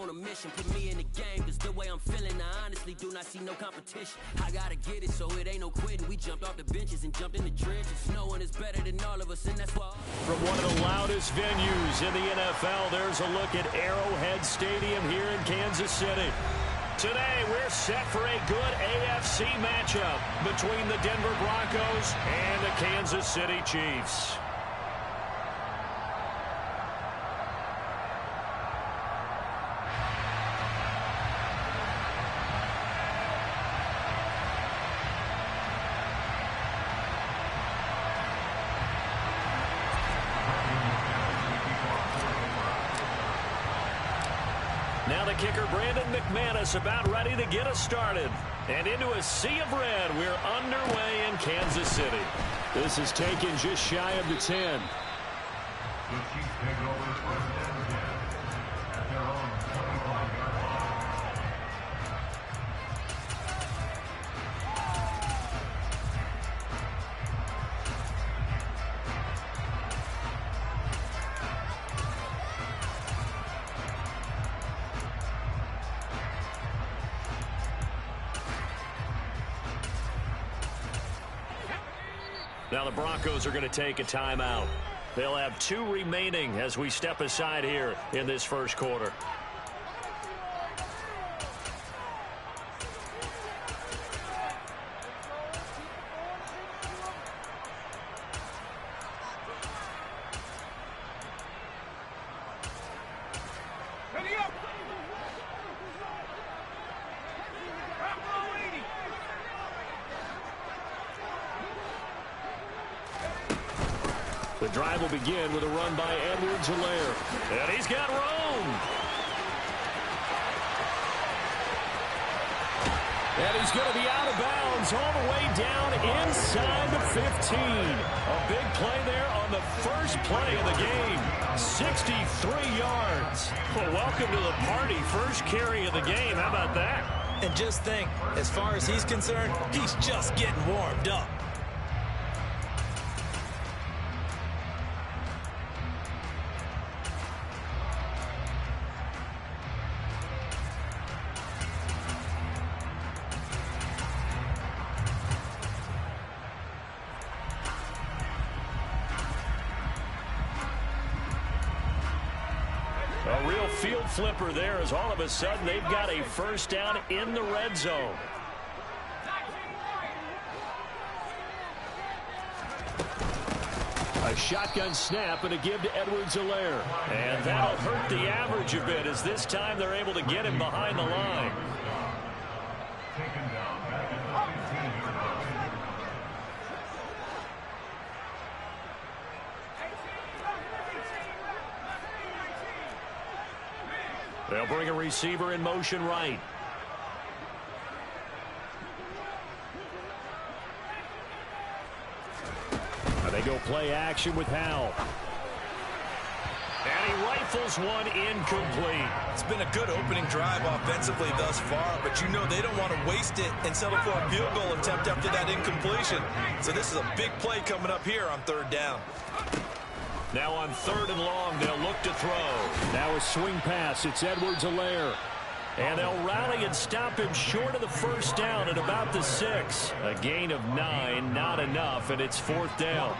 on a mission, put me in the game, cause the way I'm feeling, I honestly do not see no competition. I gotta get it, so it ain't no quitting. We jumped off the benches and jumped in the trenches. No one is better than all of us, and that's why. From one of the loudest venues in the NFL, there's a look at Arrowhead Stadium here in Kansas City. Today, we're set for a good AFC matchup between the Denver Broncos and the Kansas City Chiefs. Now the kicker, Brandon McManus, about ready to get us started. And into a sea of red, we're underway in Kansas City. This is taken just shy of the 10. The Chiefs take over first and 10 at their own 25-yard line. Now the Broncos are going to take a timeout. They'll have 2 remaining as we step aside here in this first quarter. The drive will begin with a run by Edwards-Helaire. And he's got room. And he's going to be out of bounds all the way down inside the 15. A big play there on the first play of the game. 63 yards. Well, welcome to the party. First carry of the game. How about that? And just think, as far as he's concerned, he's just getting warmed up. A real field flipper there as all of a sudden they've got a first down in the red zone. A shotgun snap and a give to Edwards-Helaire. And that'll hurt the average a bit as this time they're able to get him behind the line. Taken down back at the 15-yard line. They'll bring a receiver in motion right. Now they go play action with Howell. And he rifles one incomplete. It's been a good opening drive offensively thus far, but you know they don't want to waste it and settle for a field goal attempt after that incompletion. So this is a big play coming up here on third down. Now on third and long, they'll look to throw. Now a swing pass. It's Edwards-Helaire. And they'll rally and stop him short of the first down at about the 6. A gain of 9, not enough, and it's fourth down.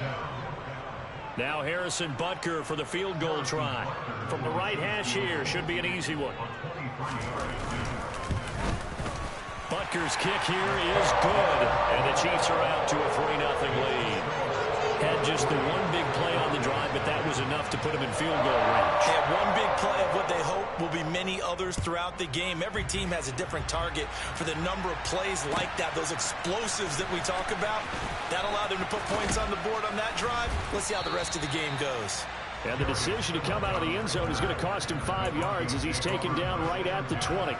Now Harrison Butker for the field goal try. From the right hash here, should be an easy one. Butker's kick here is good. And the Chiefs are out to a 3-0 lead. Had just the one big play on the drive, but that was enough to put him in field goal range. And one big play of what they hope will be many others throughout the game. Every team has a different target for the number of plays like that, those explosives that we talk about. That allowed them to put points on the board on that drive. Let's see how the rest of the game goes. And the decision to come out of the end zone is going to cost him 5 yards as he's taken down right at the 20.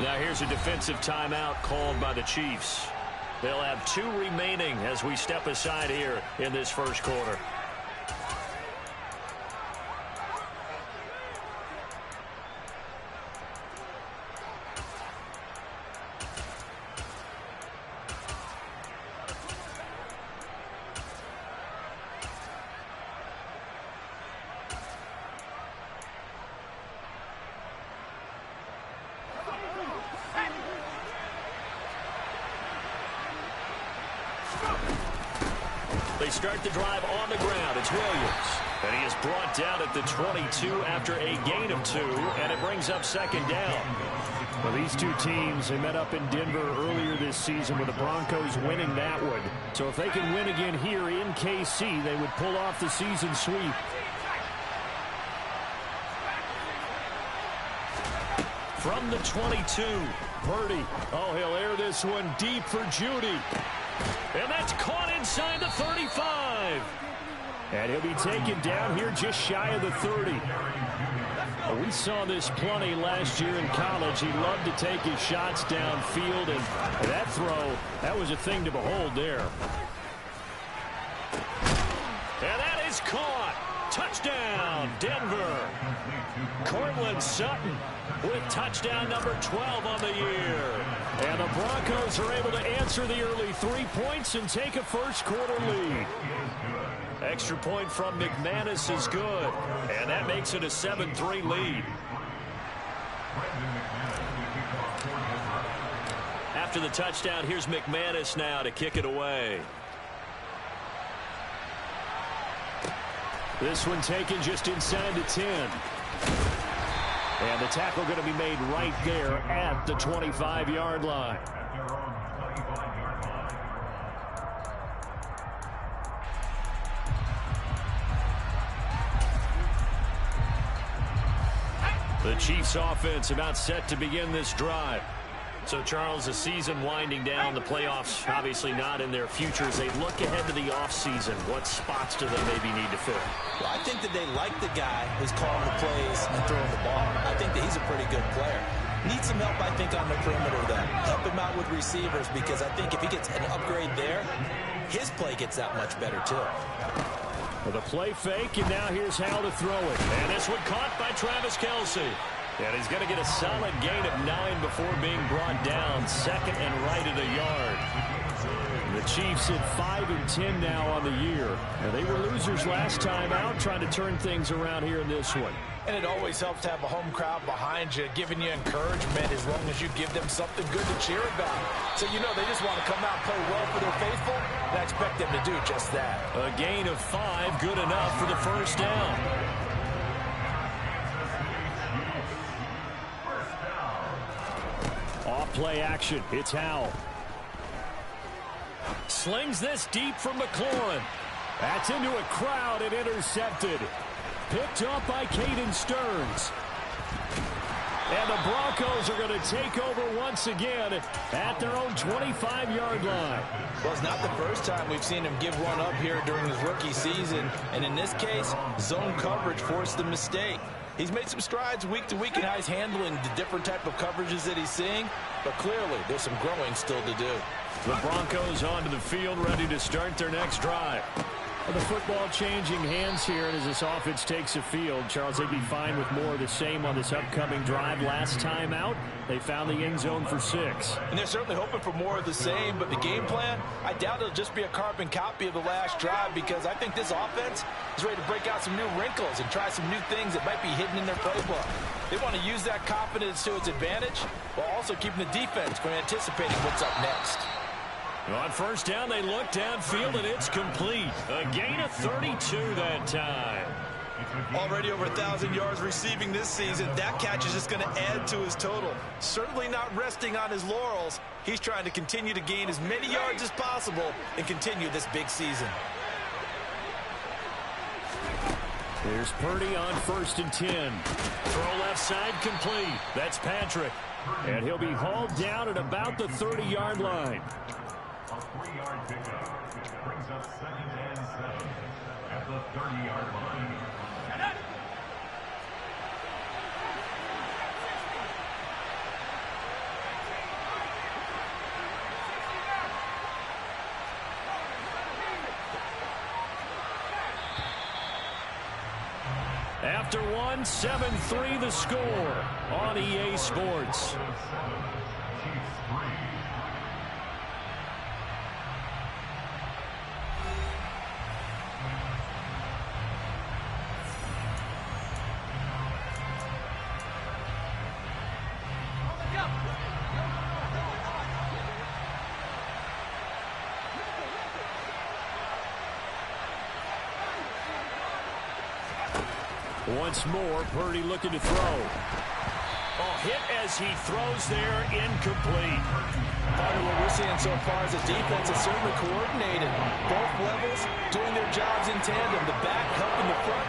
Now here's a defensive timeout called by the Chiefs. They'll have 2 remaining as we step aside here in this first quarter. They start the drive on the ground. It's Williams. And he is brought down at the 22 after a gain of 2, and it brings up second down. Well, these two teams, they met up in Denver earlier this season with the Broncos winning that one. So if they can win again here in KC, they would pull off the season sweep. From the 22, Purdy. Oh, he'll air this one deep for Judy. And that's caught inside the 35. And he'll be taken down here just shy of the 30. Well, we saw this plenty last year in college. He loved to take his shots downfield, and that throw, that was a thing to behold there. And that is caught. Touchdown, Denver. Courtland Sutton with touchdown number 12 on the year. And the Broncos are able to answer the early 3 points and take a first quarter lead. Extra point from McManus is good. And that makes it a 7-3 lead. After the touchdown, here's McManus now to kick it away. This one taken just inside the 10. And the tackle going to be made right there at the 25-yard line. The Chiefs offense about set to begin this drive. So, Charles, the season winding down, the playoffs obviously not in their future. As they look ahead to the offseason, what spots do they maybe need to fill? Well, I think that they like the guy who's calling the plays and throwing the ball. I think that he's a pretty good player. Needs some help, I think, on the perimeter, though. Help him out with receivers, because I think if he gets an upgrade there, his play gets that much better, too. Well, the play fake, and now here's how to throw it. And this one caught by Travis Kelce. And he's going to get a solid gain of 9 before being brought down. Second and right at a yard. The Chiefs at 5-10 now on the year. Now, they were losers last time out, trying to turn things around here in this one. And it always helps to have a home crowd behind you, giving you encouragement as long as you give them something good to cheer about. So, you know, they just want to come out and play well for their faithful, and I expect them to do just that. A gain of 5, good enough for the first down. Off play action. It's Howell. Slings this deep from McLaurin. That's into a crowd and intercepted. Picked up by Caden Stearns. And the Broncos are going to take over once again at their own 25-yard line. Well, it's not the first time we've seen him give one up here during his rookie season. And in this case, zone coverage forced the mistake. He's made some strides week to week in how he's handling the different type of coverages that he's seeing. But clearly, there's some growing still to do. The Broncos onto the field, ready to start their next drive. Well, the football changing hands here, and as this offense takes the field, Charles, they'd be fine with more of the same on this upcoming drive. Last time out, they found the end zone for 6. And they're certainly hoping for more of the same, but the game plan, I doubt it'll just be a carbon copy of the last drive, because I think this offense is ready to break out some new wrinkles and try some new things that might be hidden in their playbook. They want to use that confidence to its advantage, while also keeping the defense from anticipating what's up next. On first down, they look downfield, and it's complete. A gain of 32 that time. Already over 1,000 yards receiving this season. That catch is just going to add to his total. Certainly not resting on his laurels. He's trying to continue to gain as many yards as possible and continue this big season. Here's Purdy on 1st and 10. Throw left side complete. That's Patrick. And he'll be hauled down at about the 30-yard line. A 3-yard pickup, which brings up 2nd and 7 at the 30-yard line. After one, 7-3 the score on EA Sports. Once more, Purdy looking to throw. Oh, hit as he throws there, incomplete. Part of what we're seeing so far is the defense is certainly coordinated. Both levels doing their jobs in tandem. The back helping the front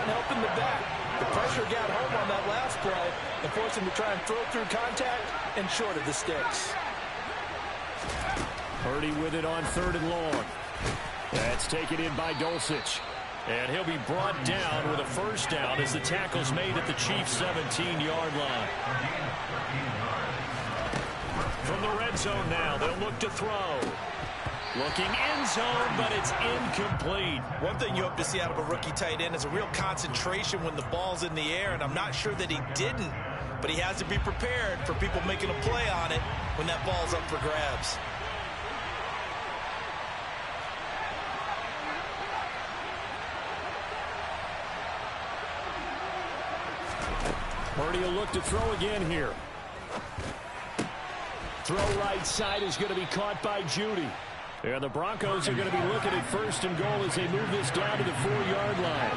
helping the back. The pressure got home on that last play and forced him to try and throw through contact and short of the sticks. Purdy with it on 3rd and long. That's taken in by Dulcich. And he'll be brought down with a first down as the tackle's made at the Chiefs' 17-yard line. From the red zone now, they'll look to throw. Looking end zone, but it's incomplete. One thing you hope to see out of a rookie tight end is a real concentration when the ball's in the air, and I'm not sure that he didn't, but he has to be prepared for people making a play on it when that ball's up for grabs. Purdy will look to throw again here. Throw right side is going to be caught by Judy. And the Broncos are going to be looking at 1st and goal as they move this down to the 4-yard line.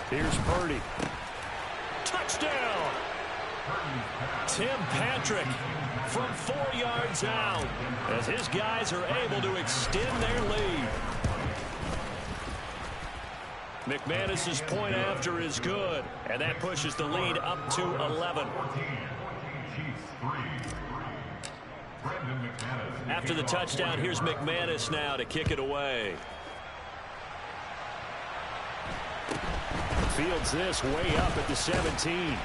Here's Purdy. Touchdown! Tim Patrick from 4 yards out as his guys are able to extend their lead. McManus's point after is good, and that pushes the lead up to 11. After the touchdown, here's McManus now to kick it away. Fields this way up at the 17.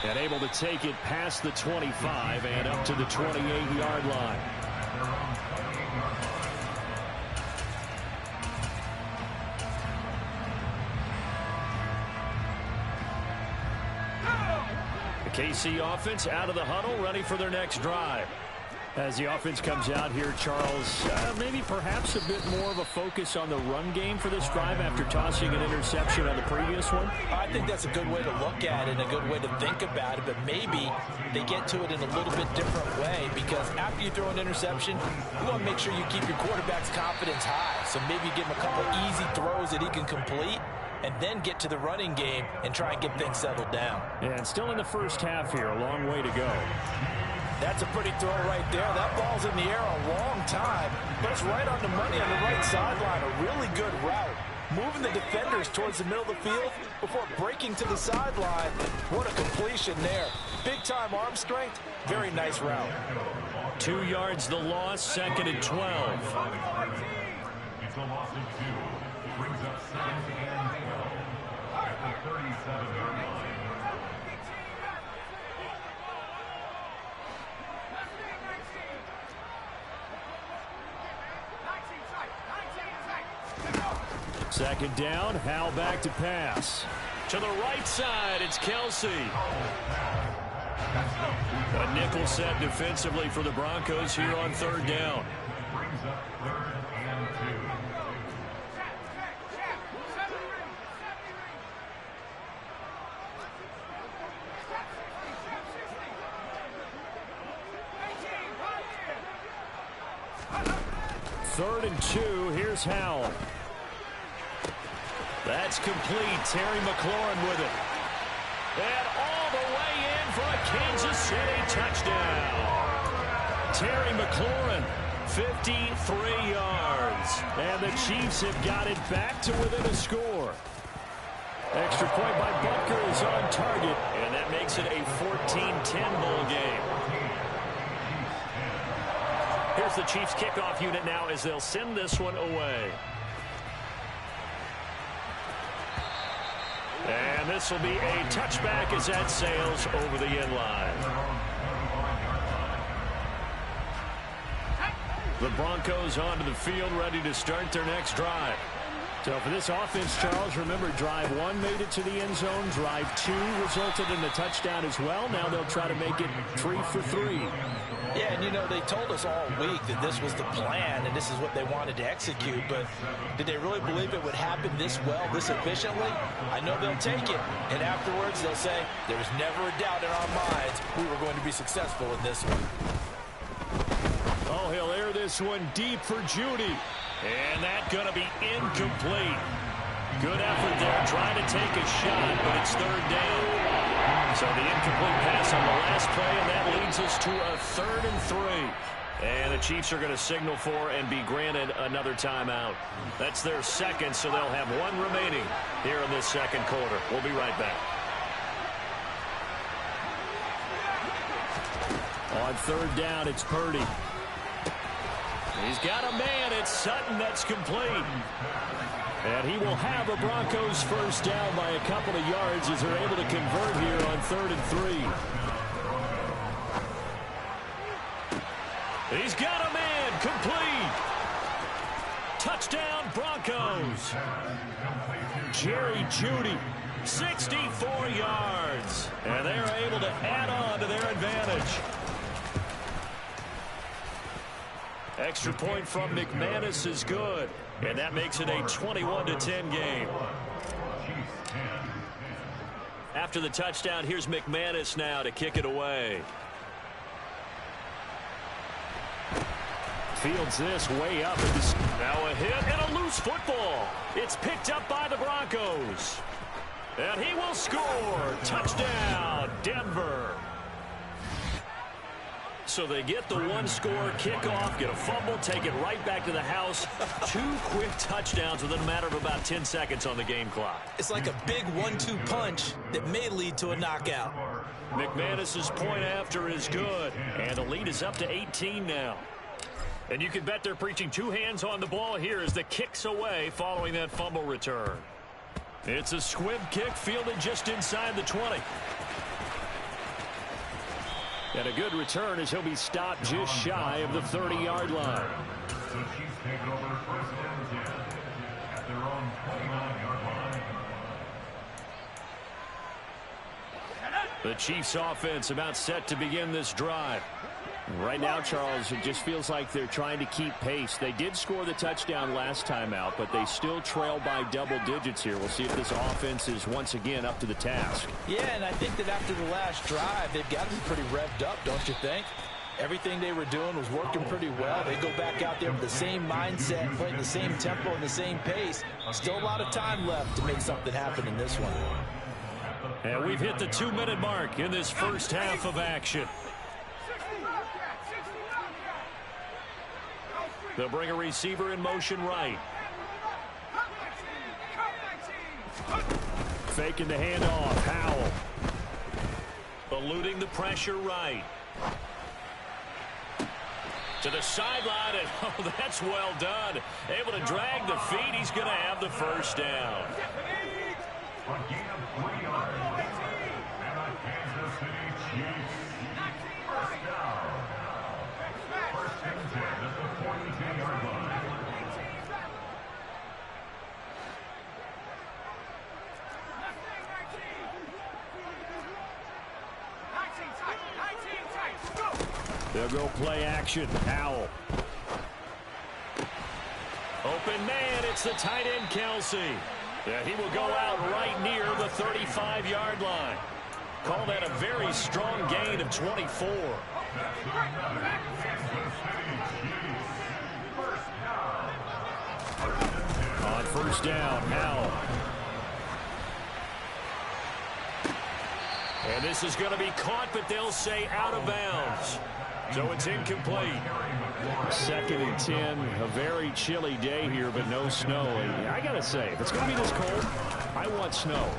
And able to take it past the 25 and up to the 28-yard line. The KC offense out of the huddle, ready for their next drive. As the offense comes out here, Charles, maybe perhaps a bit more of a focus on the run game for this drive after tossing an interception on the previous one? I think that's a good way to look at it and a good way to think about it, but maybe they get to it in a little bit different way because after you throw an interception, you want to make sure you keep your quarterback's confidence high. So maybe give him a couple easy throws that he can complete and then get to the running game and try and get things settled down. Yeah, and still in the first half here, a long way to go. That's a pretty throw right there. That ball's in the air a long time, but it's right on the money on the right sideline. A really good route. Moving the defenders towards the middle of the field before breaking to the sideline. What a completion there. Big-time arm strength. Very nice route. 2 yards the loss, 2nd and 12. It's a loss of 2. Brings up 2nd and 12 at the 37-yard line. Second down, Howell back to pass. To the right side, it's Kelsey. A nickel set defensively for the Broncos here on 3rd down. Brings up 3rd and 2. Third and 2, here's Howell. That's complete. Terry McLaurin with it. And all the way in for a Kansas City touchdown. Terry McLaurin, 53 yards. And the Chiefs have got it back to within a score. Extra point by Butker is on target. And that makes it a 14-10 bowl game. Here's the Chiefs kickoff unit now as they'll send this one away. And this will be a touchback as that sails over the end line. The Broncos onto the field, ready to start their next drive. So for this offense, Charles, remember drive 1 made it to the end zone. Drive 2 resulted in a touchdown as well. Now they'll try to make it 3 for 3. Yeah, and you know, they told us all week that this was the plan and this is what they wanted to execute, but did they really believe it would happen this well, this efficiently? I know they'll take it, and afterwards they'll say, there was never a doubt in our minds we were going to be successful in this one. Oh, he'll air this one deep for Judy. And that's going to be incomplete. Good effort there, trying to take a shot, but it's third down. So the incomplete pass on the last play, and that leads us to a 3rd and 3. And the Chiefs are going to signal for and be granted another timeout. That's their second, so they'll have 1 remaining here in this second quarter. We'll be right back. On 3rd down, it's Purdy. He's got a man. It's Sutton that's complete. And he will have a Broncos first down by a couple of yards as they're able to convert here on 3rd and 3. He's got a man. Complete. Touchdown Broncos. Jerry Jeudy, 64 yards. And they're able to add on to their advantage. Extra point from McManus is good, and that makes it a 21-10 game. After the touchdown, here's McManus now to kick it away. Fields this way up. Now a hit and a loose football. It's picked up by the Broncos. And he will score. Touchdown, Denver. So they get the 1-score kickoff, get a fumble, take it right back to the house. 2 quick touchdowns within a matter of about 10 seconds on the game clock. It's like a big 1-2 punch that may lead to a knockout. McManus's point after is good, and the lead is up to 18 now. And you can bet they're preaching 2 hands on the ball here as the kick's away following that fumble return. It's a squib kick fielded just inside the 20. And a good return as he'll be stopped just shy of the 30-yard line. The Chiefs take over 1st and 10 at their own 29-yard line. The Chiefs offense about set to begin this drive. Right now, Charles, it just feels like they're trying to keep pace. They did score the touchdown last time out, but they still trail by double digits here. We'll see if this offense is once again up to the task. Yeah, and I think that after the last drive, they've got to be pretty revved up, don't you think? Everything they were doing was working pretty well. They go back out there with the same mindset, playing the same tempo and the same pace. Still a lot of time left to make something happen in this one. And we've hit the 2-minute mark in this first half of action. They'll bring a receiver in motion right. Faking the handoff. Howell. Eluding the pressure right. To the sideline, and oh, that's well done. Able to drag the feet. He's going to have the first down. A gain of 3 yards. And the Kansas City Chiefs. First down. 1st and 10 at the 42-yard line. They'll go play action. Howell. Open man, it's the tight end Kelsey. Yeah, he will go out right near the 35-yard line. Call that a very strong gain of 24. On 1st down, Howell. And this is going to be caught, but they'll say out of bounds. So it's incomplete. 2nd and 10. A very chilly day here, but no snow. And I got to say, if it's going to be this cold, I want snow.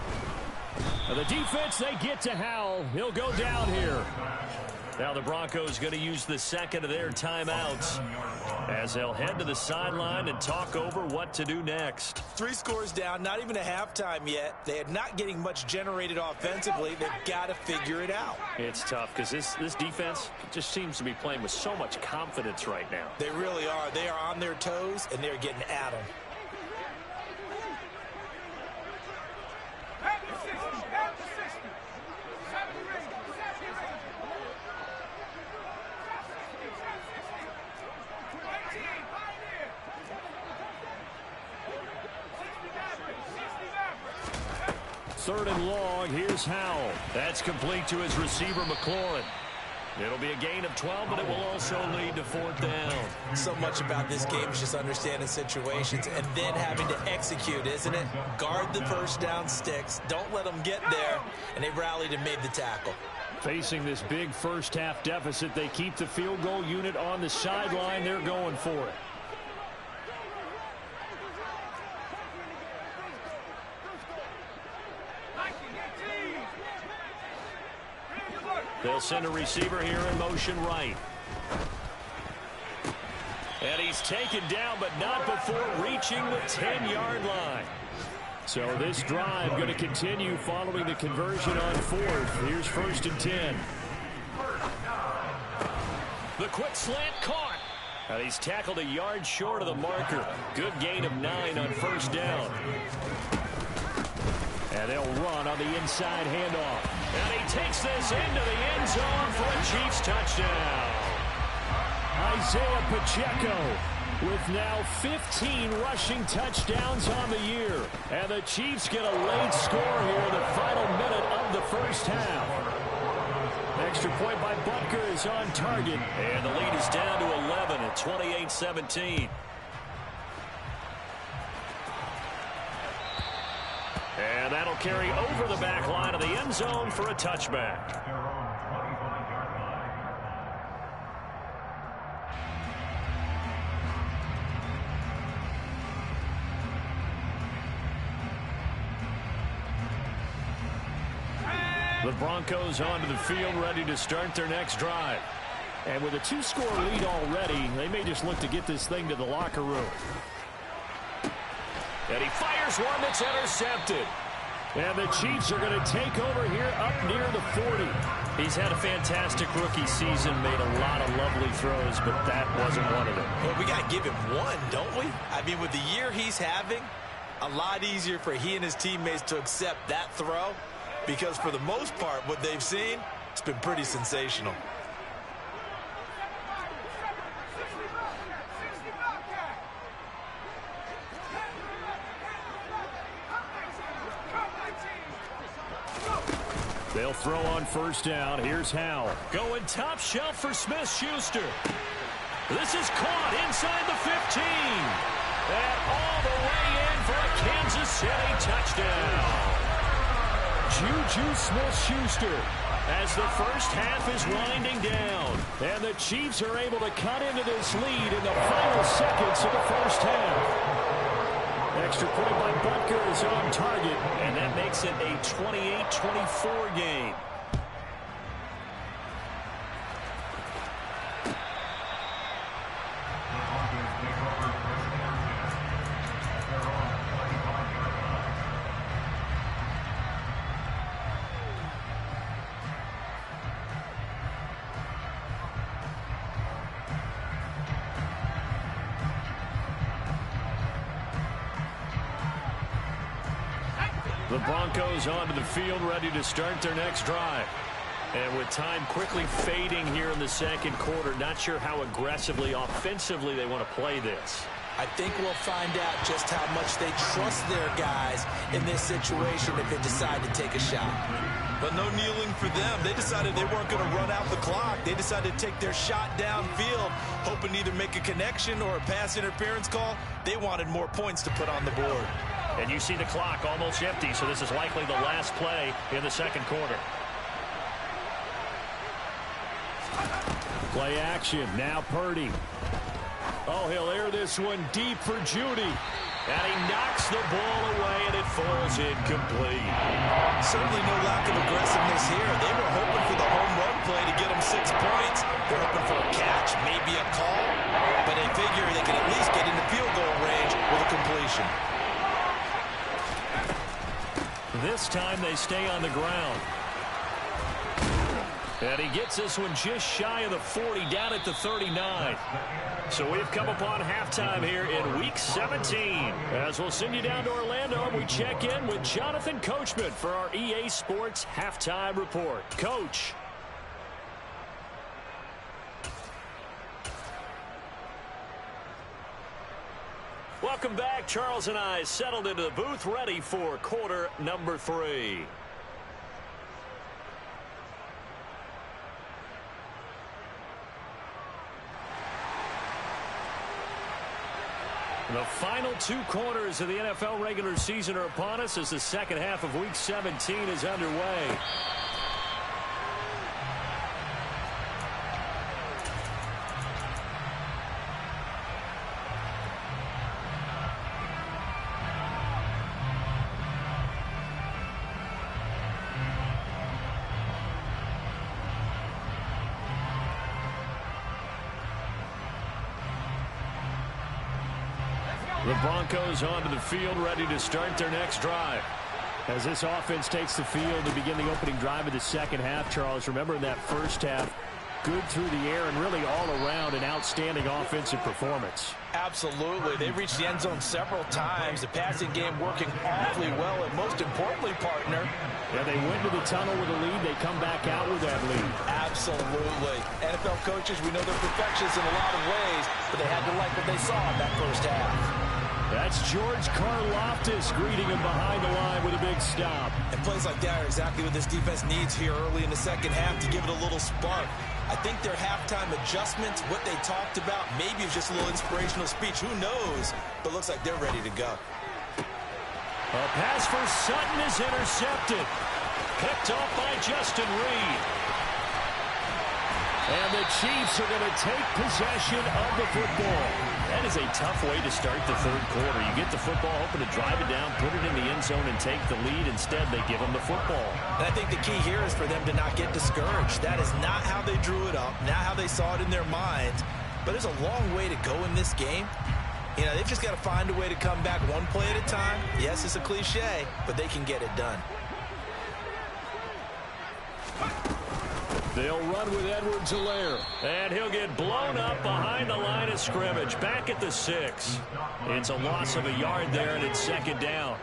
Now the defense, they get to Howell. He'll go down here. Now the Broncos going to use the second of their timeouts as they'll head to the sideline and talk over what to do next. 3 scores down, not even a halftime yet. They are not getting much generated offensively. They've got to figure it out. It's tough because this defense just seems to be playing with so much confidence right now. They really are. They are on their toes, and they're getting at them. Third and long, here's Howell. That's complete to his receiver, McLaurin. It'll be a gain of 12, but it will also lead to 4th down. So much about this game is just understanding situations and then having to execute, isn't it? Guard the first down sticks. Don't let them get there. And they rallied and made the tackle. Facing this big first-half deficit, they keep the field goal unit on the sideline. They're going for it. They'll send a receiver here in motion right. And he's taken down, but not before reaching the 10-yard line. So this drive going to continue following the conversion on 4th. Here's 1st and 10. The quick slant caught. And he's tackled a yard short of the marker. Good gain of 9 on 1st down. And they'll run on the inside handoff. And he takes this into the end zone for a Chiefs touchdown. Isaiah Pacheco with now 15 rushing touchdowns on the year. And the Chiefs get a late score here in the final minute of the first half. Extra point by Butker is on target. And the lead is down to 11 at 28-17. And that'll carry over the back line of the end zone for a touchback. The Broncos onto the field, ready to start their next drive. And with a 2-score lead already, they may just look to get this thing to the locker room. And he fires one that's intercepted. And the Chiefs are going to take over here up near the 40. He's had a fantastic rookie season, made a lot of lovely throws, but that wasn't one of them. Well, we got to give him one, don't we? I mean, with the year he's having, a lot easier for he and his teammates to accept that throw, because for the most part, what they've seen, it's been pretty sensational. They'll throw on 1st down. Here's Howell. Going top shelf for Smith-Schuster. This is caught inside the 15. And all the way in for a Kansas City touchdown. Juju Smith-Schuster as the first half is winding down. And the Chiefs are able to cut into this lead in the final seconds of the first half. Extra point by Butker is on target, and that makes it a 28-24 game. The Broncos onto the field, ready to start their next drive. And with time quickly fading here in the second quarter, not sure how aggressively, offensively they want to play this. I think we'll find out just how much they trust their guys in this situation if they decide to take a shot. But no kneeling for them. They decided they weren't going to run out the clock. They decided to take their shot downfield, hoping to either make a connection or a pass interference call. They wanted more points to put on the board. And you see the clock almost empty, so this is likely the last play in the second quarter. Play action, now Purdy. Oh, he'll air this one deep for Judy. And he knocks the ball away, and it falls incomplete. Certainly no lack of aggressiveness here. They were hoping for the home run play to get them 6 points. They're hoping for a catch, maybe a call, but they figure they can at least get into field goal range with a completion. This time they stay on the ground. And he gets this one just shy of the 40, down at the 39. So we've come upon halftime here in Week 17. As we'll send you down to Orlando, we check in with Jonathan Coachman for our EA Sports Halftime Report. Coach. Welcome back. Charles and I settled into the booth, ready for quarter number 3. The final 2 quarters of the NFL regular season are upon us as the second half of Week 17 is underway. The Broncos onto the field, ready to start their next drive. As this offense takes the field to begin the opening drive of the second half, Charles, remember in that first half, good through the air and really all around an outstanding offensive performance. Absolutely. They reached the end zone several times. The passing game working awfully well, and most importantly, partner. Yeah, they went to the tunnel with a lead. They come back out with that lead. Absolutely. NFL coaches, we know they're perfectionists in a lot of ways, but they had to like what they saw in that first half. That's George Karlaftis greeting him behind the line with a big stop. And plays like that are exactly what this defense needs here early in the second half to give it a little spark. I think their halftime adjustments, what they talked about, maybe it's just a little inspirational speech. Who knows? But looks like they're ready to go. A pass for Sutton is intercepted. Picked off by Justin Reed. And the Chiefs are going to take possession of the football. That is a tough way to start the third quarter. You get the football, hoping to drive it down, put it in the end zone, and take the lead. Instead, they give them the football. And I think the key here is for them to not get discouraged. That is not how they drew it up, not how they saw it in their minds. But there's a long way to go in this game. You know, they've just got to find a way to come back one play at a time. Yes, it's a cliche, but they can get it done. They'll run with Edwards-Helaire. And he'll get blown up behind the line of scrimmage. Back at the 6. It's a loss of a yard there, and it's second down.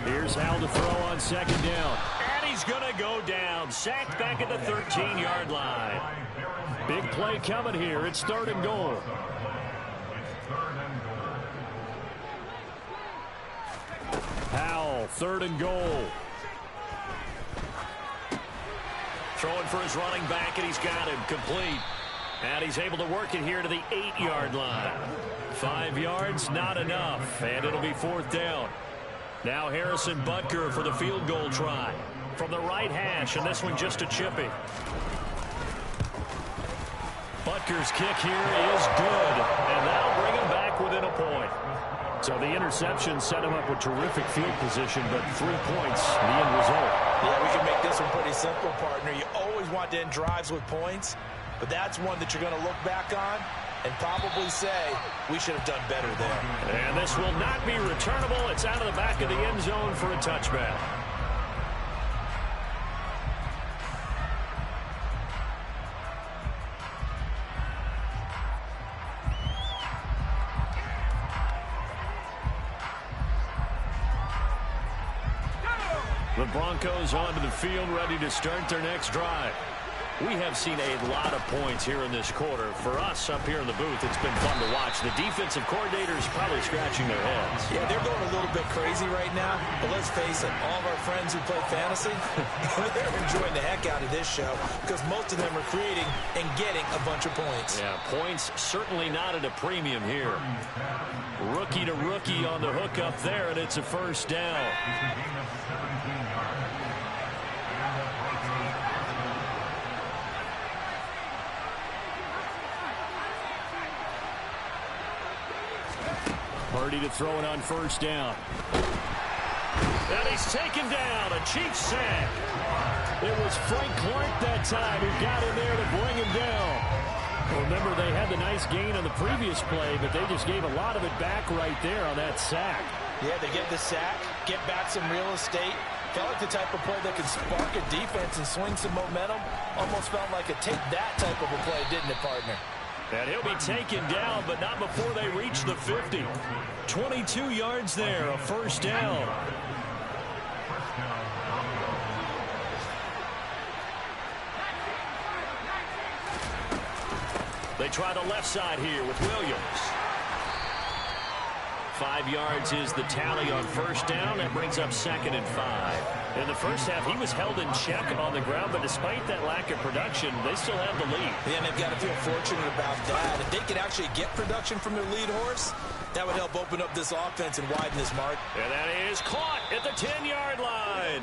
Here's Hal to throw on second down. And he's going to go down. Sacked back at the 13-yard line. Big play coming here. It's 3rd and goal. Howell, 3rd and goal. Throwing for his running back, and he's got him complete. And he's able to work it here to the 8-yard line. 5 yards, not enough, and it'll be 4th down. Now Harrison Butker for the field goal try. From the right hash, and this one just a chippy. Butker's kick here is good, and that'll bring him back within a point. So the interception set him up with terrific field position, but 3 points, the end result. Yeah, we can make this one pretty simple, partner. You always want to end drives with points, but that's one that you're going to look back on and probably say, we should have done better there. And this will not be returnable. It's out of the back of the end zone for a touchback. The Broncos onto the field, ready to start their next drive. We have seen a lot of points here in this quarter. For us up here in the booth, it's been fun to watch. The defensive coordinators probably scratching their heads. Yeah, they're going a little bit crazy right now. But let's face it, all of our friends who play fantasy, they're enjoying the heck out of this show because most of them are creating and getting a bunch of points. Yeah, points certainly not at a premium here. Rookie to rookie on the hook up there, and it's a 1st down. Purdy to throw it on 1st down. And he's taken down. A Chiefs sack. It was Frank Clark that time who got in there to bring him down. Well, remember, they had the nice gain on the previous play, but they just gave a lot of it back right there on that sack. Yeah, they get the sack, get back some real estate. Felt like the type of play that could spark a defense and swing some momentum. Almost felt like a take that type of a play, didn't it, partner? And he'll be taken down, but not before they reach the 50. 22 yards there, a first down. They try the left side here with Williams. 5 yards is the tally on first down. That brings up 2nd and 5. In the first half, he was held in check on the ground, but despite that lack of production, they still have the lead. Yeah, and they've got to feel fortunate about that. If they could actually get production from their lead horse, that would help open up this offense and widen this mark. And that is caught at the 10-yard line.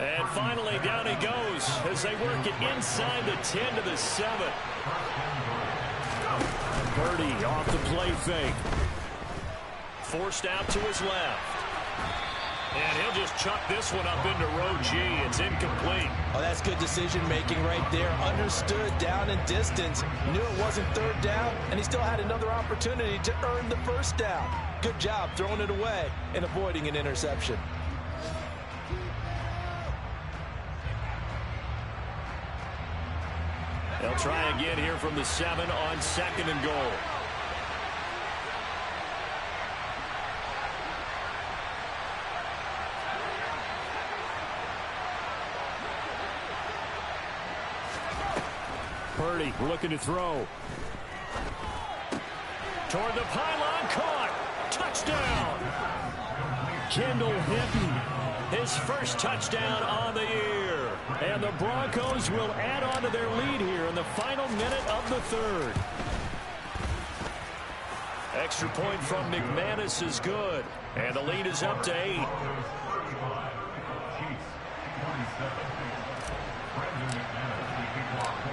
And finally, down he goes as they work it inside the 10 to the 7. Purdy off the play fake. Forced out to his left. And he'll just chuck this one up into row G. It's incomplete. Oh, that's good decision-making right there. Understood down and distance. Knew it wasn't third down, and he still had another opportunity to earn the first down. Good job throwing it away and avoiding an interception. They'll try again here from the 7 on 2nd and goal. Purdy looking to throw. Toward the pylon, caught. Touchdown. Kendall Hinton, his first touchdown on the year. And the Broncos will add on to their lead here in the final minute of the third. Extra point from McManus is good. And the lead is up to 8.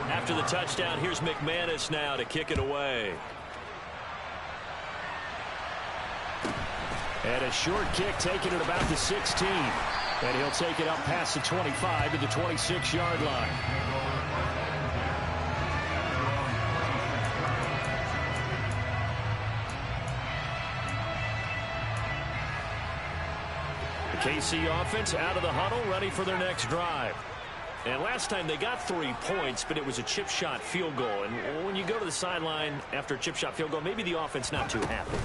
After the touchdown, here's McManus now to kick it away. And a short kick taken at about the 16. And he'll take it up past the 25 to the 26-yard line. The KC offense out of the huddle, ready for their next drive. And last time they got 3 points, but it was a chip shot field goal. And when you go to the sideline after a chip shot field goal, maybe the offense not too happy.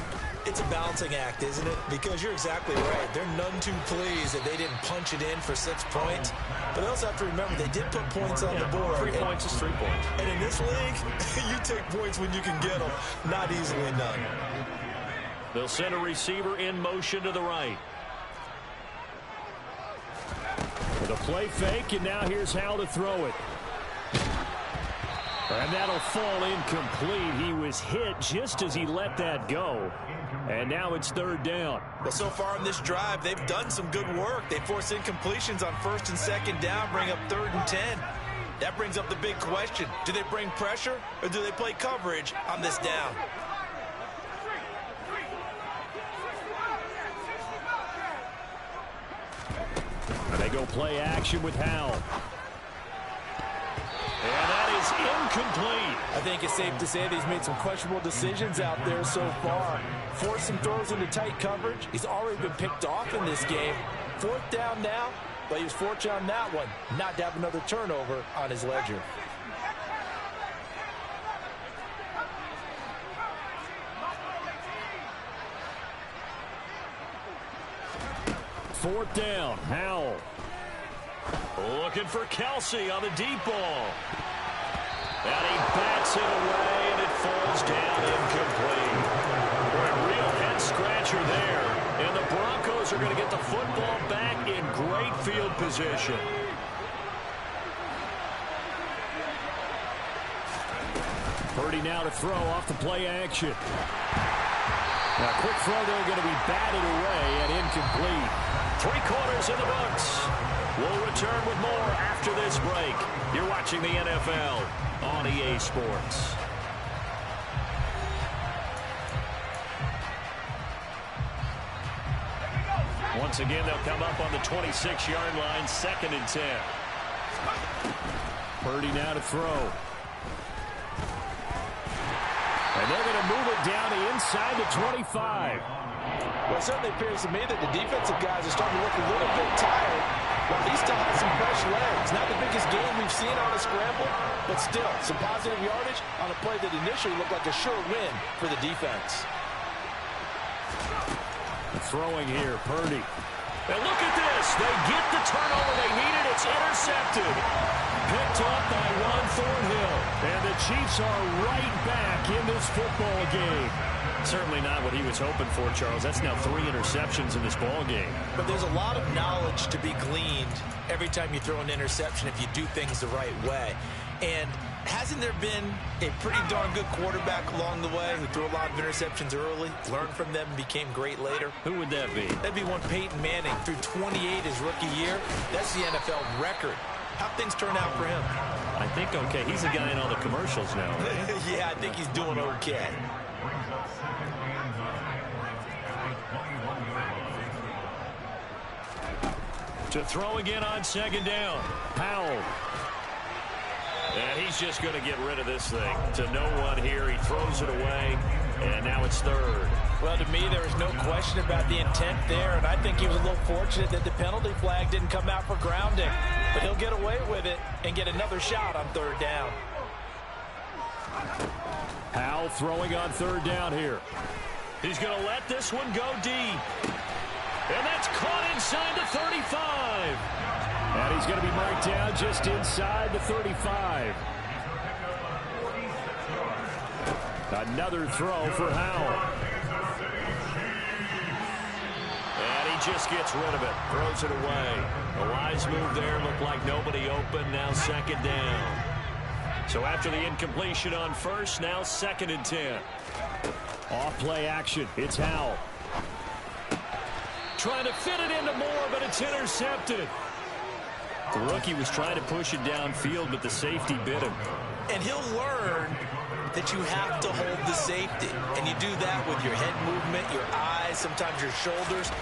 It's a balancing act, isn't it? Because you're exactly right. They're none too pleased that they didn't punch it in for 6 points. But they also have to remember they did put points on the board. 3 points is 3 points. And in this league, you take points when you can get them, not easily done. They'll send a receiver in motion to the right. With a play fake, and now here's how to throw it. And that'll fall incomplete. He was hit just as he let that go. And now it's third down. Well, so far in this drive, they've done some good work. They force incompletions on 1st and 2nd down, bring up 3rd and 10. That brings up the big question. Do they bring pressure, or do they play coverage on this down? And they go play action with Howell. And that is incomplete. I think it's safe to say that he's made some questionable decisions out there so far. Forced some throws into tight coverage. He's already been picked off in this game. 4th down now, but he was fortunate on that one not to have another turnover on his ledger. Fourth down, Howell. Looking for Kelsey on the deep ball. And he bats it away, and it falls down incomplete. A real head-scratcher there. And the Broncos are going to get the football back in great field position. Purdy now to throw off the play action. Now, a quick throw there going to be batted away and incomplete. 3 quarters in the books. We'll return with more after this break. You're watching the NFL on EA Sports. Once again, they'll come up on the 26-yard line, 2nd and 10. Purdy now to throw. And they're going to move it down to inside the 25. Well, it certainly appears to me that the defensive guys are starting to look a little bit tired, but he still has some fresh legs. Not the biggest game we've seen on a scramble, but still some positive yardage on a play that initially looked like a sure win for the defense. Throwing here, Purdy. And look at this. They get the turnover they needed. It's intercepted. Picked up by Juan Thornhill. And the Chiefs are right back in this football game. Certainly not what he was hoping for, Charles. That's now 3 interceptions in this ball game. But there's a lot of knowledge to be gleaned every time you throw an interception if you do things the right way. And hasn't there been a pretty darn good quarterback along the way who threw a lot of interceptions early, learned from them, and became great later? Who would that be? That'd be one Peyton Manning. Threw 28 his rookie year. That's the NFL record. How'd things turn out for him? I think okay. He's a guy in all the commercials now, right? Yeah, I think he's doing okay. To throw again on 2nd down. Powell. And he's just going to get rid of this thing. To no one here. He throws it away. And now it's 3rd. Well, to me, there is no question about the intent there. And I think he was a little fortunate that the penalty flag didn't come out for grounding. But he'll get away with it and get another shot on 3rd down. Powell throwing on 3rd down here. He's going to let this one go deep. And that's caught inside the 35. And he's going to be marked down just inside the 35. Another throw for Howell. And he just gets rid of it. Throws it away. A wise move there. Looked like nobody open. Now 2nd down. So after the incompletion on 1st, now 2nd and 10. Off play action. It's Howell. Trying to fit it into Moore, but it's intercepted. The rookie was trying to push it downfield, but the safety bit him. And he'll learn that you have to hold the safety. And you do that with your head movement, your eyes, sometimes your shoulders.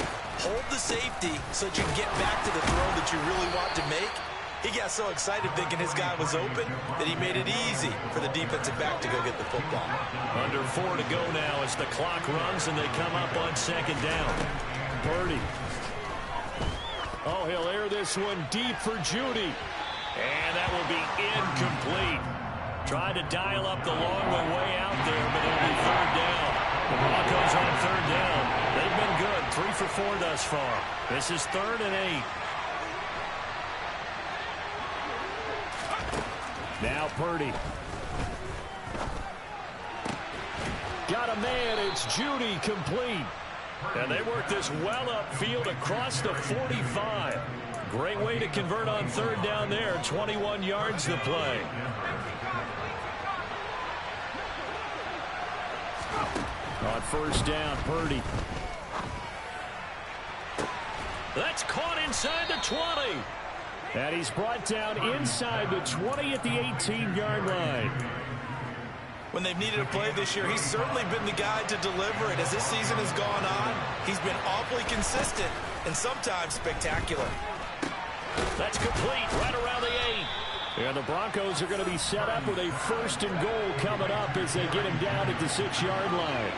Hold the safety so that you can get back to the throw that you really want to make. He got so excited thinking his guy was open that he made it easy for the defensive back to go get the football. Under 4 to go now as the clock runs and they come up on 2nd down. Purdy. Oh, he'll air this one deep for Judy. And that will be incomplete. Tried to dial up the long way out there, but it'll be 3rd down. The Broncos on 3rd down. They've been good. 3 for 4 thus far. This is 3rd and 8. Now Purdy. Got a man. It's Judy, complete. And they work this well upfield across the 45. Great way to convert on 3rd down there. 21 yards to play. On 1st down, Purdy. That's caught inside the 20. And he's brought down inside the 20 at the 18-yard line. When they've needed a play this year, he's certainly been the guy to deliver it. As this season has gone on, he's been awfully consistent and sometimes spectacular. That's complete right around the 8. And the Broncos are going to be set up with a 1st and goal coming up as they get him down at the 6-yard line.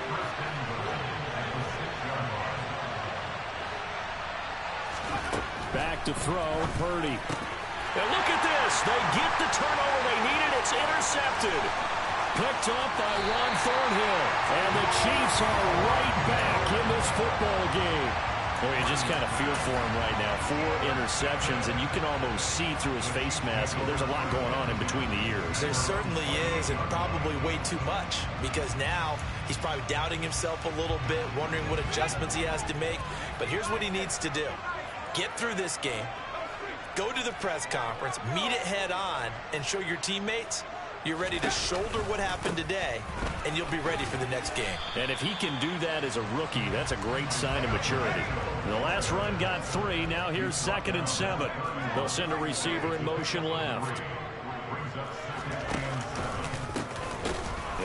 Back to throw, Purdy. And look at this. They get the turnover they needed. It's intercepted. Picked up by Juan Thornhill. And the Chiefs are right back in this football game. Boy, you just kind of feel for him right now. 4 interceptions, and you can almost see through his face mask. There's a lot going on in between the ears. There certainly is, and probably way too much, because now he's probably doubting himself a little bit, wondering what adjustments he has to make. But here's what he needs to do. Get through this game, go to the press conference, meet it head on, and show your teammates you're ready to shoulder what happened today, and you'll be ready for the next game. And if he can do that as a rookie, that's a great sign of maturity. The last run got 3. Now here's 2nd and 7. They'll send a receiver in motion left.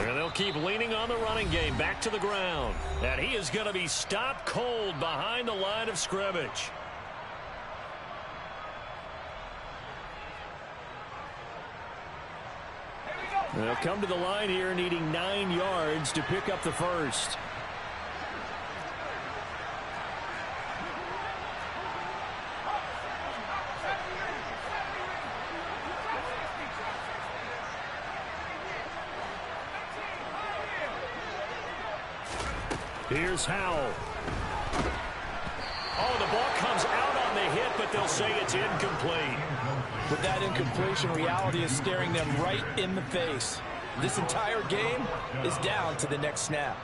And they'll keep leaning on the running game back to the ground. And he is going to be stopped cold behind the line of scrimmage. They'll come to the line here needing 9 yards to pick up the first. Here's Howell. Oh, the ball comes out on the hit, but they'll say it's incomplete. With that incompletion, reality is staring them right in the face. This entire game is down to the next snap.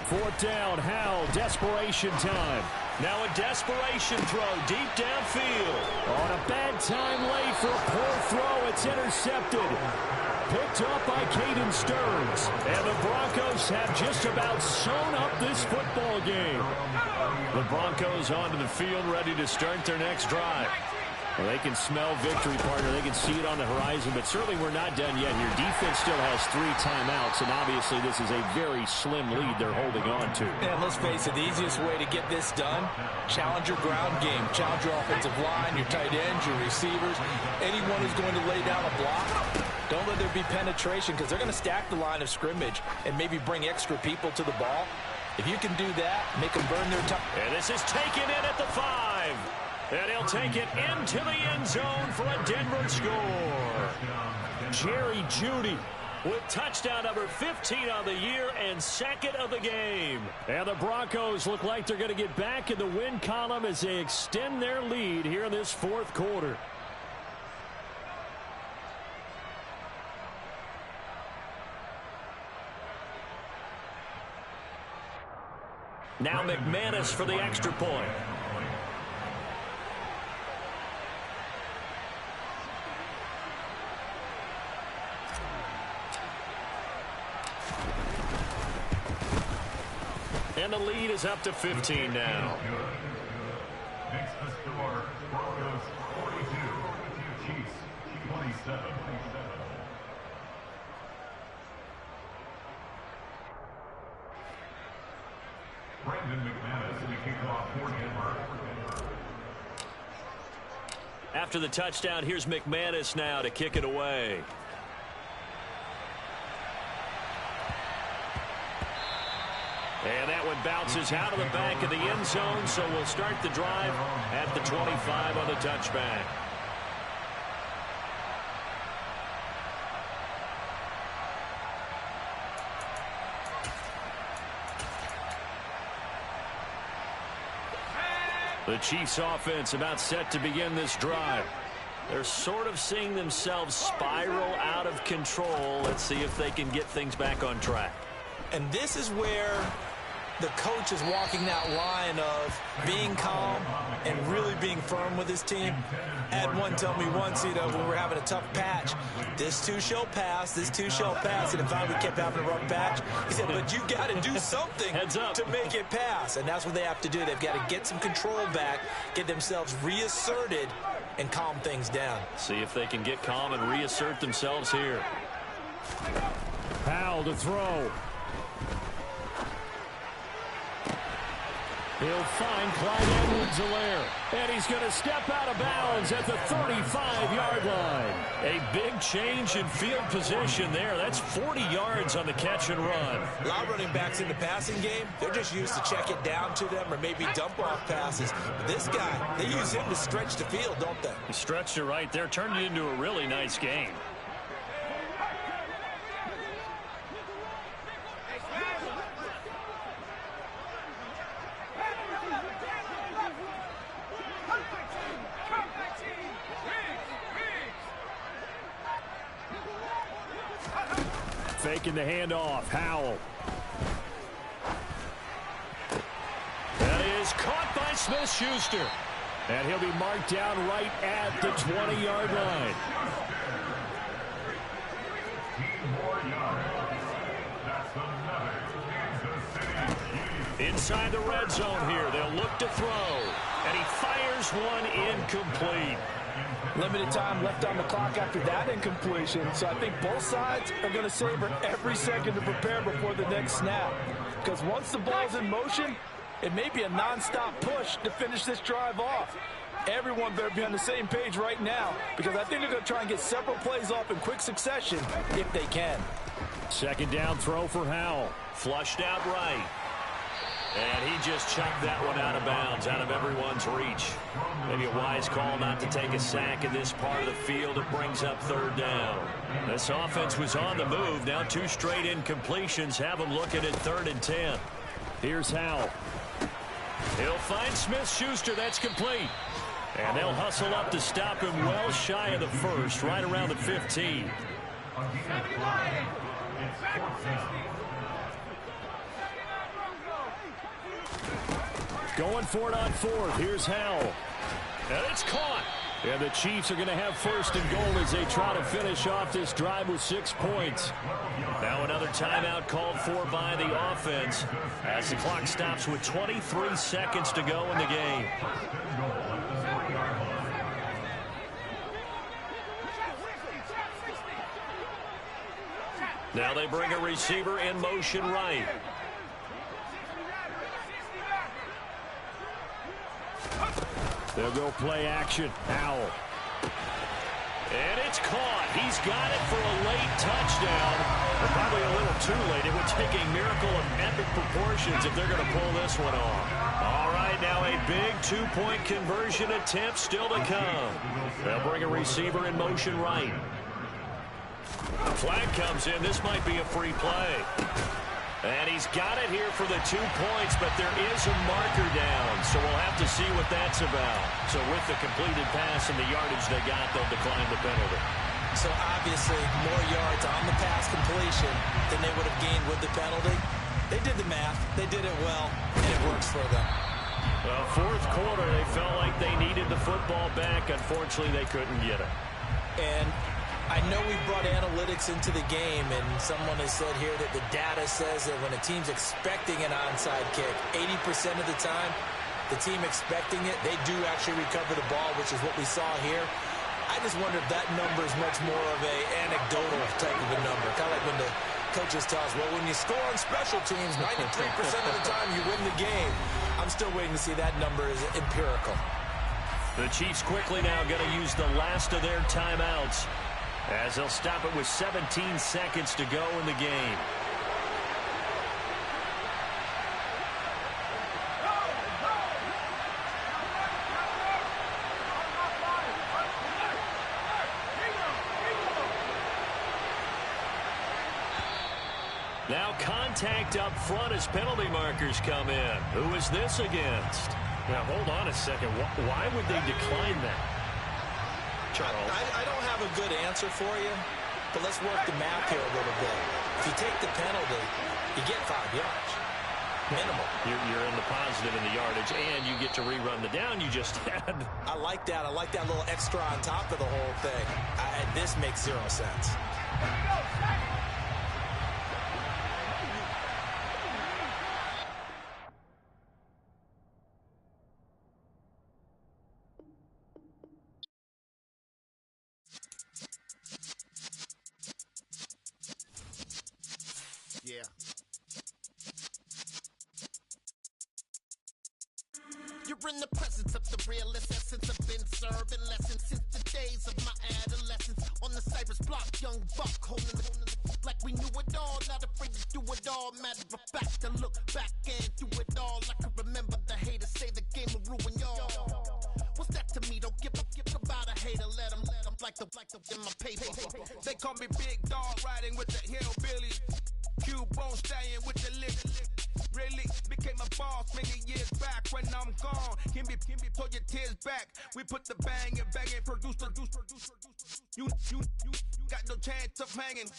Fourth down, Howell, desperation time. Now a desperation throw deep downfield. On a bad time late for a poor throw. It's intercepted. Picked up by Caden Stearns. And the Broncos have just about sewn up this football game. The Broncos onto the field, ready to start their next drive. Well, they can smell victory, partner. They can see it on the horizon, but certainly we're not done yet here. Defense still has 3 timeouts, and obviously this is a very slim lead they're holding on to. And let's face it, the easiest way to get this done, challenge your ground game. Challenge your offensive line, your tight ends, your receivers, anyone who's going to lay down a block. Don't let there be penetration because they're going to stack the line of scrimmage and maybe bring extra people to the ball. If you can do that, make them burn their time. And this is taken in at the 5. And he'll take it into the end zone for a Denver score. Jerry Jeudy with touchdown number 15 on the year and second of the game. And the Broncos look like they're going to get back in the win column as they extend their lead here in this fourth quarter. Now McManus for the extra point. And the lead is up to 15 now. Makes the score Broncos 42, Chiefs 27. Brandon McManus in the kickoff for Denver. After the touchdown, here's McManus now to kick it away. And that one bounces out of the back of the end zone, so we'll start the drive at the 25 on the touchback. The Chiefs offense about set to begin this drive. They're sort of seeing themselves spiral out of control. Let's see if they can get things back on track. And this is where the coach is walking that line of being calm and really being firm with his team. I had one tell me once, when we were having a tough patch, this too shall pass, this too shall pass, and finally we kept having a rough patch. He said, but you got to do something to make it pass, and that's what they have to do. They've got to get some control back, get themselves reasserted, and calm things down. See if they can get calm and reassert themselves here. Powell to throw. He'll find Clyde Edwards-Helaire. And he's going to step out of bounds at the 35-yard line. A big change in field position there. That's 40 yards on the catch and run. A lot of running backs in the passing game, they're just used to check it down to them or maybe dump off passes. But this guy, they use him to stretch the field, don't they? He stretched it right there, turned it into a really nice game. taking the handoff. Howell. That is caught by Smith-Schuster. And he'll be marked down right at the 20-yard line. Inside the red zone here. They'll look to throw. And he fires one incomplete. Limited time left on the clock after that incompletion. So I think both sides are going to savor every second to prepare before the next snap. Because once the ball's in motion, it may be a non-stop push to finish this drive off. Everyone better be on the same page right now, because I think they're going to try and get several plays off in quick succession if they can. Second down throw for Howell. Flushed out right. And he just chucked that one out of bounds, out of everyone's reach. Maybe a wise call not to take a sack in this part of the field. It brings up third down. This offense was on the move. Now 2 straight incompletions have them looking at 3rd and 10. Here's Howell. He'll find Smith-Schuster. That's complete. And they'll hustle up to stop him well shy of the first, right around the 15. Going for it on 4th. Here's Howell. And it's caught. And the Chiefs are going to have 1st and goal as they try to finish off this drive with 6 points. Now another timeout called for by the offense as the clock stops with 23 seconds to go in the game. Now they bring a receiver in motion right. They'll go play action. Howell. And it's caught. He's got it for a late touchdown. Or probably a little too late. It would take a miracle of epic proportions if they're going to pull this one off. All right, now a big 2-point conversion attempt still to come. They'll bring a receiver in motion right. The flag comes in. This might be a free play. And he's got it here for the 2 points, but there is a marker down, so we'll have to see what that's about. So with the completed pass and the yardage they got, they'll decline the penalty. So obviously more yards on the pass completion than they would have gained with the penalty. They did the math. They did it well, and it works for them. Well, 4th quarter, they felt like they needed the football back. Unfortunately, they couldn't get it. And I know we brought analytics into the game, and someone has said here that the data says that when a team's expecting an onside kick, 80% of the time, the team expecting it, they do actually recover the ball, which is what we saw here. I just wonder if that number is much more of a anecdotal type of a number. Kind of like when the coaches tell us, well, when you score on special teams, 93% of the time you win the game. I'm still waiting to see that number is empirical. The Chiefs quickly now going to use the last of their timeouts, as they'll stop it with 17 seconds to go in the game. Now contact up front as penalty markers come in. Who is this against? Now, hold on a second. Why would they decline that? Charles? I don't have a good answer for you, but let's work the math here a little bit. If you take the penalty, you get 5 yards. Minimal. You're in the positive in the yardage, and you get to rerun the down you just had. I like that. I like that little extra on top of the whole thing. This makes 0 sense. Yeah. You're in the presence of the realest essence. I've been serving lessons since the days of my adolescence. On the Cypress block, young buck holding it like we knew it all. Not afraid to do it all. Matter of fact, to look back and do it all. I can remember the haters say the game will ruin y'all. What's that to me? Don't give about a hater. Let them like the in my paper. They call me Big Dog, riding with the hillbillies. Cubone staying with the lick. Really became a boss many years back when I'm gone. Give pull your tears back. We put the bang and bang and produce. You got no chance of hanging.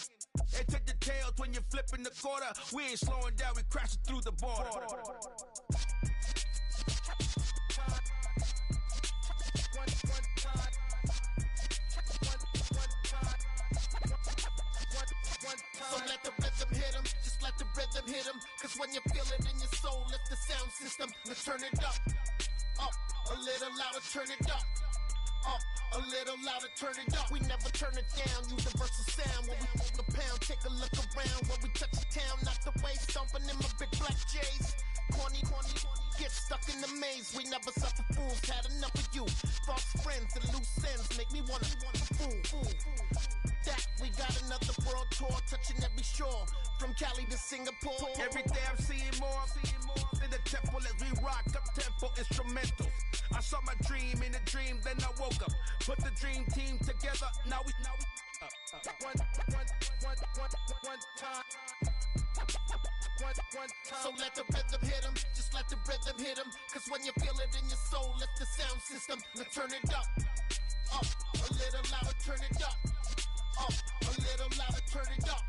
And take the tails when you're flipping the quarter. We ain't slowing down, we crashing through the border. So let the rhythm hit him, just let the rhythm hit him. Cause when you feel it in your soul, lift the sound system. Let's turn it up, a little louder, turn it up. A little louder, turn it up. We never turn it down, universal sound. When we move the pound, take a look around. When we touch the town, not the way, stomping in my big black J's. Corny, get stuck in the maze. We never suffer fools, had enough of you. False friends and loose ends make me wanna fool. That we got another world tour, touching every shore, from Cali to Singapore. Every day I'm seeing more in the temple as we rock up tempo instrumentals. I saw my dream in a dream, then I woke up. Put the dream team together, now we one time. So let the rhythm hit him, just let the rhythm hit him. Cause when you feel it in your soul, lift the sound system. Let's turn it up, a little louder, turn it up, a little louder, turn it up.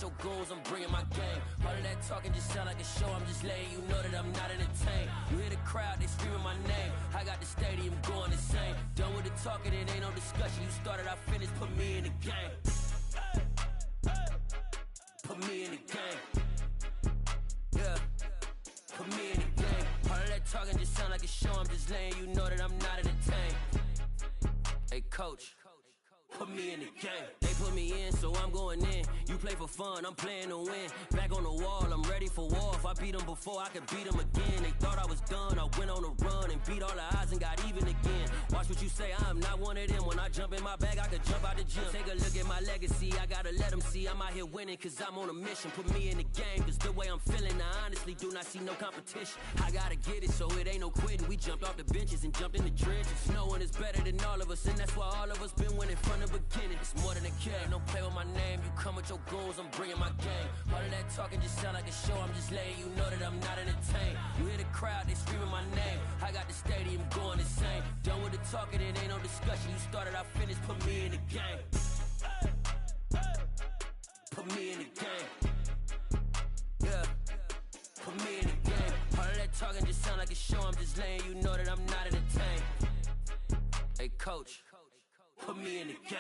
Your goals, I'm bringing my game. All of that talking just sound like a show. I'm just letting you know that I'm not entertained. You hear the crowd, they screaming my name. I got the stadium going insane. Done with the talking, it ain't no discussion. You started, I finished, put me in the game. Put me in the game. Yeah, put me in the game. All of that talking just sound like a show. I'm just letting you know that I'm not entertained. Hey, coach, put me in the game. They put me in, so I'm going in. You play for fun, I'm playing to win. Back on the wall, I'm ready for war. If I beat them before, I could beat them again. They thought I was done, I went on a run and beat all the odds and got even again. Watch what you say, I'm not one of them. When I jump in my bag, I could jump out the gym. Take a look at my legacy, I gotta let them see I'm out here winning, cause I'm on a mission. Put me in the game, cause the way I'm feeling, I honestly do not see no competition. I gotta get it, so it ain't no quitting. We jumped off the benches and jumped in the trenches. No one is better than all of us, and that's why all of us been winning from the beginning. It's more than a game, don't play with my name. You come with your goals, I'm bringing my game. All of that talking just sound like a show. I'm just letting you know that I'm not entertained. You hear the crowd, they screaming my name. I got the stadium going insane. Done with the talking, it ain't no discussion. You started, I finished, put me in the game. Put me in the game. Yeah, put me in the game. All of that talking just sound like a show. I'm just letting you know that I'm not entertained. Hey, coach, put me in the game.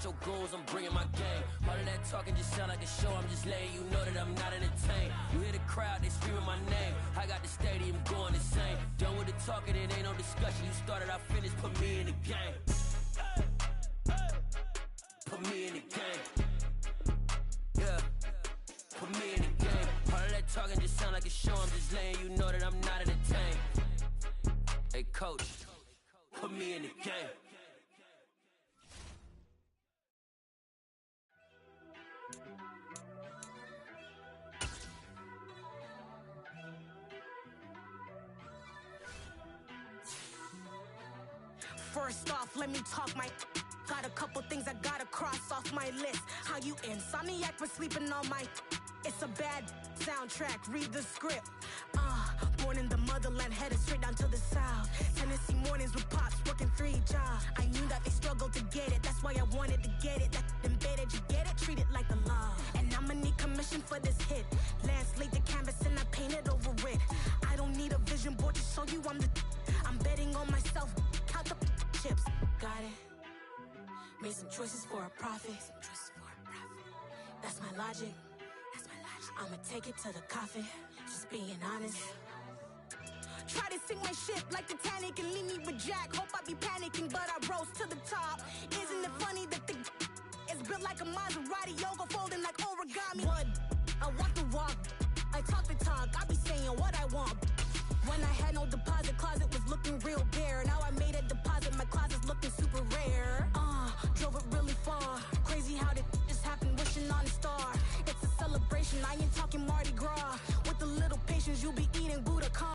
Your goals, I'm bringing my game. All of that talking just sound like a show. I'm just letting you know that I'm not entertained. You hear the crowd, they screaming my name. I got the stadium going insane. Done with the talking, it ain't no discussion. You started, I finished, put me in the game. Put me in the game. Yeah, put me in the game. All of that talking just sound like a show. I'm just letting you know that I'm not entertained. Hey, coach, put me in the game. First off, let me talk my... Got a couple things I gotta cross off my list. How you insomniac for sleeping on my... It's a bad soundtrack, read the script. Born in the motherland, headed straight down to the south. Tennessee mornings with pops, working 3 jobs. I knew that they struggled to get it, that's why I wanted to get it. That embedded, you get it, treat it like the law. And I'ma need permission for this hit. Lance laid the canvas and I painted over it. I don't need a vision board to show you I'm betting on myself. Count the chips. Got it. Made some choices for a profit. That's my logic. I'ma take it to the coffin. Just being honest. Try to sink my ship like Titanic and leave me with Jack. Hope I be panicking, but I rose to the top. Isn't it funny that the is built like a Maserati, yoga folding like origami? What? I walk the walk, I talk the talk, I be saying what I want. When I had no deposit, closet was looking real bare. Now I made a deposit, my closet